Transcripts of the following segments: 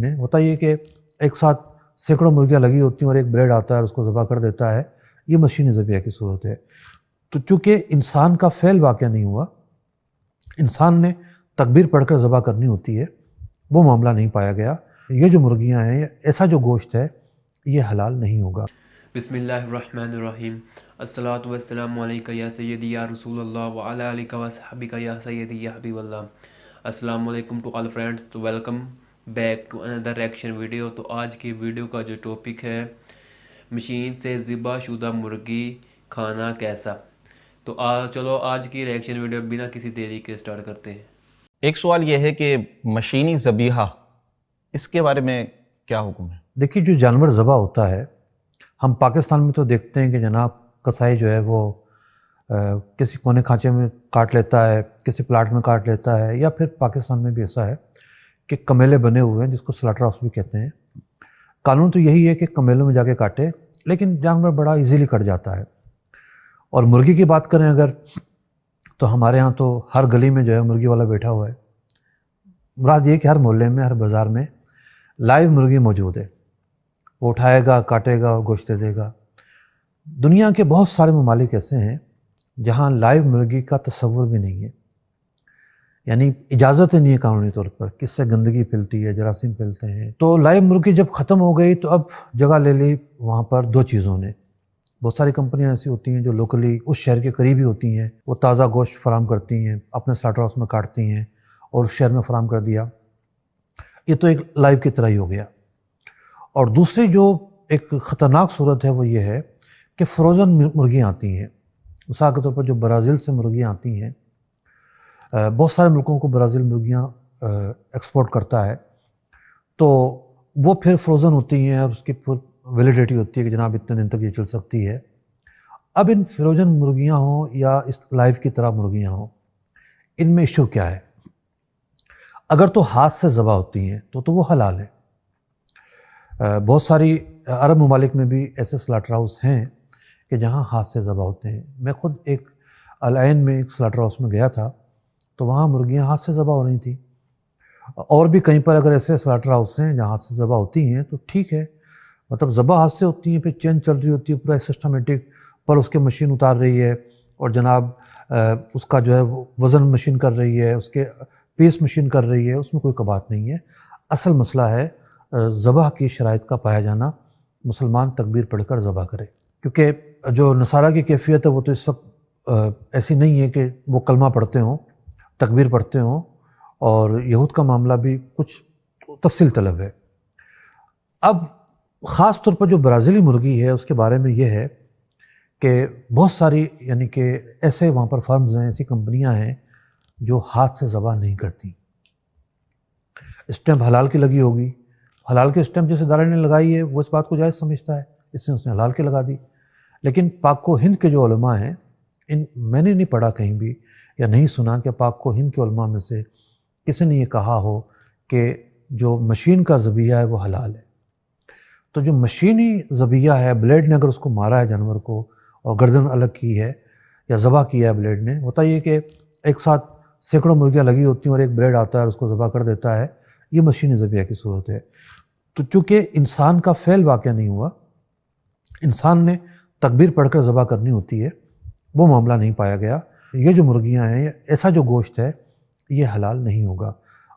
نہیں ہوتا یہ کہ ایک ساتھ سینکڑوں مرغیاں لگی ہوتی ہیں اور ایک بلیڈ آتا ہے اور اس کو ذبح کر دیتا ہے. یہ مشینی ذبیحہ کی صورت ہے. تو چونکہ انسان کا فعل واقع نہیں ہوا، انسان نے تکبیر پڑھ کر ذبح کرنی ہوتی ہے، وہ معاملہ نہیں پایا گیا. یہ جو مرغیاں ہیں، ایسا جو گوشت ہے، یہ حلال نہیں ہوگا. بسم اللہ الرحمن الرحیم. الصلاۃ والسلام علیکہ یا سیدی یا رسول اللہ وعلی آلک و صحبک یا سیدی یا حبیب اللہ. السلام علیکم ٹو آل فرینڈس. تو ویلکم بیک ٹو اندر ریئیکشن ویڈیو. تو آج کی ویڈیو کا جو ٹاپک ہے، مشین سے ذبح شدہ مرغی کھانا کیسا. تو چلو آج کی ریئیکشن ویڈیو بنا کسی دیری کے سٹارٹ کرتے ہیں. ایک سوال یہ ہے کہ مشینی ذبیحہ، اس کے بارے میں کیا حکم ہے؟ دیکھیے، جو جانور ذبح ہوتا ہے، ہم پاکستان میں تو دیکھتے ہیں کہ جناب کسائی جو ہے وہ کسی کونے کھانچے میں کاٹ لیتا ہے، کسی پلاٹ میں کاٹ لیتا ہے، یا پھر پاکستان میں بھی ایسا ہے کہ کمیلے بنے ہوئے ہیں جس کو سلاٹر ہاؤس بھی کہتے ہیں. قانون تو یہی ہے کہ کمیلوں میں جا کے کاٹے، لیکن جانور بڑا ایزیلی کٹ جاتا ہے. اور مرغی کی بات کریں اگر، تو ہمارے ہاں تو ہر گلی میں جو ہے مرغی والا بیٹھا ہوا ہے. مراد یہ کہ ہر محلے میں، ہر بازار میں لائیو مرغی موجود ہے. وہ اٹھائے گا، کاٹے گا اور گوشت دے دے گا. دنیا کے بہت سارے ممالک ایسے ہیں جہاں لائیو مرغی کا تصور بھی نہیں ہے، یعنی اجازت نہیں ہے قانونی طور پر، کہ اس سے گندگی پھیلتی ہے، جراثیم پھیلتے ہیں. تو لائیو مرغی جب ختم ہو گئی تو اب جگہ لے لی وہاں پر دو چیزوں نے. بہت ساری کمپنیاں ایسی ہوتی ہیں جو لوکلی اس شہر کے قریب ہی ہوتی ہیں، وہ تازہ گوشت فراہم کرتی ہیں، اپنے سلاٹر ہاؤس میں کاٹتی ہیں اور اس شہر میں فراہم کر دیا. یہ تو ایک لائیو کی طرح ہی ہو گیا. اور دوسری جو ایک خطرناک صورت ہے وہ یہ ہے کہ فروزن مرغیاں آتی ہیں. مثال کے طور پر جو برازیل سے مرغیاں آتی ہیں، بہت سارے ملکوں کو برازیل مرغیاں ایکسپورٹ کرتا ہے، تو وہ پھر فروزن ہوتی ہیں اور اس کی ویلیڈیٹی ہوتی ہے کہ جناب اتنے دن تک یہ چل سکتی ہے. اب ان فروزن مرغیاں ہوں یا اس لائیو کی طرح مرغیاں ہوں، ان میں ایشو کیا ہے؟ اگر تو ہاتھ سے ذبح ہوتی ہیں تو وہ حلال ہے. بہت ساری عرب ممالک میں بھی ایسے سلاٹر ہاؤس ہیں کہ جہاں ہاتھ سے ذبح ہوتے ہیں. میں خود ایک العین میں ایک سلاٹر ہاؤس میں گیا تھا، تو وہاں مرغیاں ہاتھ سے ذبح ہو رہی تھیں. اور بھی کہیں پر اگر ایسے سلاٹر ہاؤس ہیں جہاں ہاتھ سے ذبح ہوتی ہیں تو ٹھیک ہے، مطلب ذبح ہاتھ سے ہوتی ہیں، پھر چین چل رہی ہوتی ہے پورا سسٹمیٹک، پر اس کے مشین اتار رہی ہے اور جناب اس کا جو ہے وزن مشین کر رہی ہے، اس کے پیس مشین کر رہی ہے، اس میں کوئی کبات نہیں ہے. اصل مسئلہ ہے ذبح کی شرائط کا پایا جانا. مسلمان تکبیر پڑھ کر ذبح کرے، کیونکہ جو نصارہ کی کیفیت ہے وہ تو اس وقت ایسی نہیں ہے کہ وہ کلمہ پڑھتے ہوں، تکبیر پڑھتے ہوں، اور یہود کا معاملہ بھی کچھ تفصیل طلب ہے. اب خاص طور پر جو برازیلی مرغی ہے اس کے بارے میں یہ ہے کہ بہت ساری یعنی کہ ایسے وہاں پر فرمز ہیں، ایسی کمپنیاں ہیں جو ہاتھ سے ذبح نہیں کرتی. اسٹیمپ حلال کی لگی ہوگی، حلال کے اسٹیمپ جس ادارے نے لگائی ہے وہ اس بات کو جائز سمجھتا ہے، اس نے حلال کے لگا دی. لیکن پاک و ہند کے جو علماء ہیں، میں نے نہیں پڑھا کہیں بھی یا نہیں سنا کہ پاک و ہند کے علماء میں سے کسی نے یہ کہا ہو کہ جو مشین کا ذبیحہ ہے وہ حلال ہے. تو جو مشینی ذبیحہ ہے، بلیڈ نے اگر اس کو مارا ہے جانور کو اور گردن الگ کی ہے یا ذبح کیا ہے بلیڈ نے، ہوتا یہ کہ ایک ساتھ سینکڑوں مرغیاں لگی ہوتی ہیں اور ایک بلیڈ آتا ہے اور اس کو ذبح کر دیتا ہے، یہ مشینی ذبیحہ کی صورت ہے. تو چونکہ انسان کا فعل واقع نہیں ہوا، انسان نے تکبیر پڑھ کر ذبح کرنی ہوتی ہے، وہ معاملہ نہیں پایا گیا. یہ جو مرغیاں ہیں، ایسا جو گوشت ہے، یہ حلال نہیں ہوگا.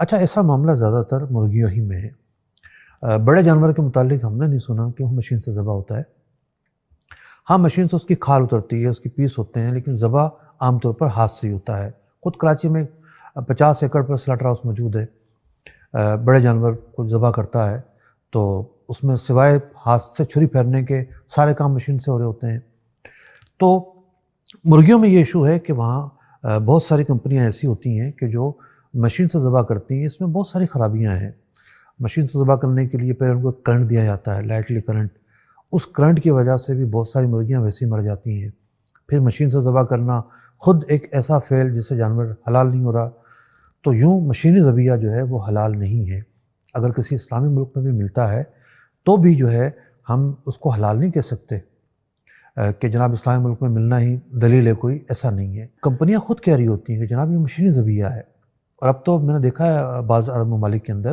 اچھا، ایسا معاملہ زیادہ تر مرغیوں ہی میں ہے. بڑے جانور کے متعلق ہم نے نہیں سنا کہ وہ مشین سے ذبح ہوتا ہے. ہاں، مشین سے اس کی کھال اترتی ہے، اس کی پیس ہوتے ہیں، لیکن ذبح عام طور پر ہاتھ سے ہی ہوتا ہے. خود کراچی میں 50 ایکڑ پر سلاٹر ہاؤس موجود ہے. بڑے جانور کو ذبح کرتا ہے تو اس میں سوائے ہاتھ سے چھری پھیرنے کے سارے کام مشین سے ہو رہے ہوتے ہیں. تو مرغیوں میں یہ ایشو ہے کہ وہاں بہت ساری کمپنیاں ایسی ہوتی ہیں کہ جو مشین سے ذبح کرتی ہیں. اس میں بہت ساری خرابیاں ہیں. مشین سے ذبح کرنے کے لیے پہلے ان کو کرنٹ دیا جاتا ہے، لائٹلی کرنٹ. اس کرنٹ کی وجہ سے بھی بہت ساری مرغیاں ویسے ہی مر جاتی ہیں. پھر مشین سے ذبح کرنا خود ایک ایسا فعل جس سے جانور حلال نہیں ہو رہا. تو یوں مشینی ذبیحہ جو ہے وہ حلال نہیں ہے. اگر کسی اسلامی ملک میں بھی ملتا ہے تو بھی جو ہے ہم اس کو حلال نہیں کہہ سکتے کہ جناب اسلامی ملک میں ملنا ہی دلیل ہے کوئی، ایسا نہیں ہے. کمپنیاں خود کہہ رہی ہوتی ہیں کہ جناب یہ مشینی ذبیحہ ہے. اور اب تو میں نے دیکھا ہے بعض عرب ممالک کے اندر